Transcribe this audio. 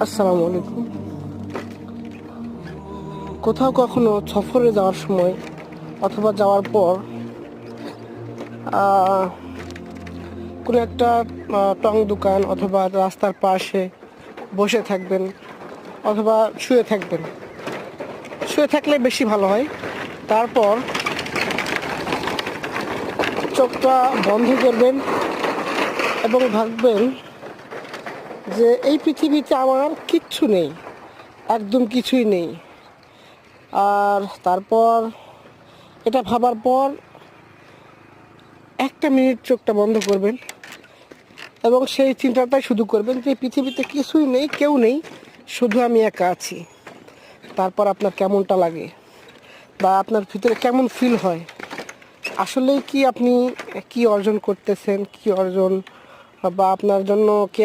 আসসালামু আলাইকুম। কোথাও কখনো সফরে যাওয়ার সময় অথবা যাওয়ার পর কোনো একটা টং দোকান অথবা রাস্তার পাশে বসে থাকবেন অথবা শুয়ে থাকলে বেশি ভালো হয়। তারপর চোখটা বন্ধ করবেন এবং ভাববেন যে এই পৃথিবীতে আমার কিচ্ছু নেই, একদম কিছুই নেই। আর তারপর এটা ভাবার পর 1 মিনিট চোখটা বন্ধ করবেন এবং সেই চিন্তাটাই শুধু করবেন যে পৃথিবীতে কিছুই নেই, কেউ নেই, শুধু আমি একা আছি। তারপর আপনার কেমনটা লাগে বা আপনার ভিতরে কেমন ফিল হয়, আসলেই কি আপনি কি অর্জন করতেছেন, কি অর্জন বা আপনার জন্য কে